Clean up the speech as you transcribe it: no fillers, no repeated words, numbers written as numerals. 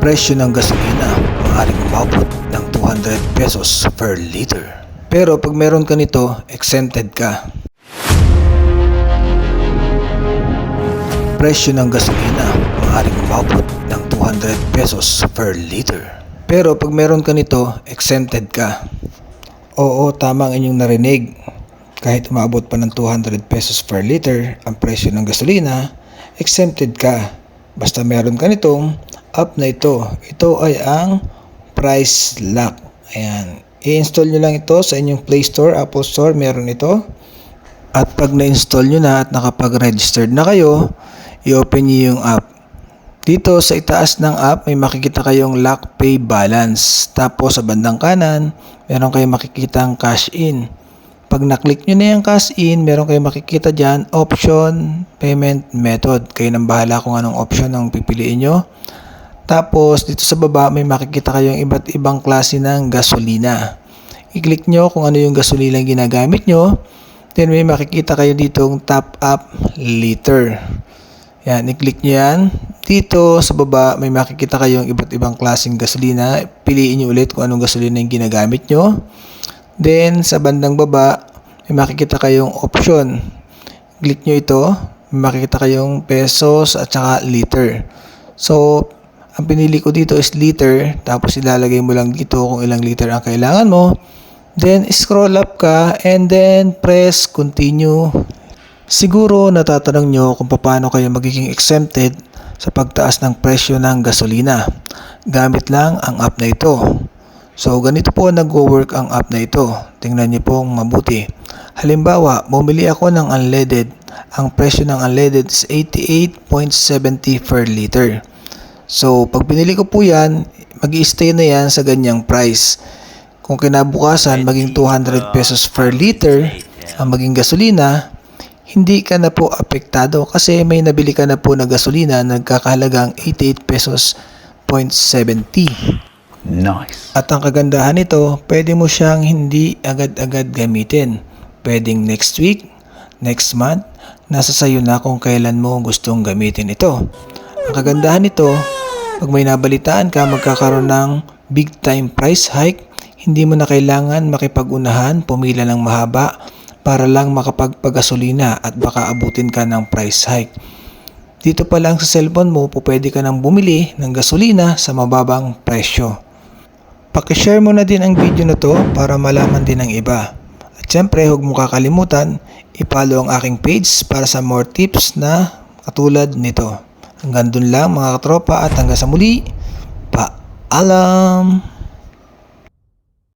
presyo ng gasolina maaaring umabot ng 200 pesos per liter. Pero pag meron ka nito, exempted ka. Presyo ng gasolina maaaring umabot ng 200 pesos per liter. Pero pag meron ka nito, exempted ka. Oo, tama ang inyong narinig. Kahit umabot pa ng 200 pesos per liter ang presyo ng gasolina, exempted ka. Basta meron ka nitong app na ito. Ito ay ang Price Lock. Ayan. I-install nyo lang ito sa inyong Play Store, Apple Store, meron ito. At pag na-install nyo na at nakapag-registered na kayo, i-open nyo yung app. Dito sa itaas ng app, may makikita kayong lock pay balance. Tapos sa bandang kanan, meron kayong makikitang cash in. Pag na-click nyo na yung cash in, meron kayong makikita dyan, option, payment method. Kayo nang bahala kung anong option ang pipiliin nyo. Tapos dito sa baba, may makikita kayong iba't ibang klase ng gasolina. I-click nyo kung ano yung gasolina ginagamit nyo. Then may makikita kayo ditong top up liter. Yan, i-click nyo yan. Dito sa baba, may makikita kayong iba't ibang klaseng gasolina. Piliin nyo ulit kung anong gasolina yung ginagamit nyo. Then, sa bandang baba, may makikita kayong option. Click nyo ito. May makikita kayong pesos at saka liter. So, ang pinili ko dito is liter. Tapos, ilalagay mo lang dito kung ilang liter ang kailangan mo. Then, scroll up ka and then press continue. Siguro natatanong nyo kung paano kayo magiging exempted sa pagtaas ng presyo ng gasolina. Gamit lang ang app na ito. So ganito po nagwo-work ang app na ito. Tingnan niyo pong mabuti. Halimbawa, bumili ako ng unleaded. Ang presyo ng unleaded is 88.70 per liter. So pag binili ko po yan, mag-i-stay na yan sa ganyang price. Kung kinabukasan maging 200 pesos per liter ang maging gasolina, hindi ka na po apektado kasi may nabili ka na po na gasolina na nagkakahalagang 88 pesos 0.70. Nice. At ang kagandahan nito, pwede mo siyang hindi agad-agad gamitin. Pwedeng next week, next month, nasa sayo na kung kailan mo gustong gamitin ito. Ang kagandahan nito, pag may nabalitaan ka magkakaroon ng big time price hike, hindi mo na kailangan makipag-unahan, pumila ng mahaba para lang makapagpagasolina at baka abutin ka ng price hike. Dito pa lang sa cellphone mo, pwede ka nang bumili ng gasolina sa mababang presyo. Pakishare mo na din ang video na to para malaman din ng iba. At syempre, huwag mo kakalimutan, i-follow ang aking page para sa more tips na katulad nito. Hanggang dun lang mga katropa at hanggang sa muli, paalam!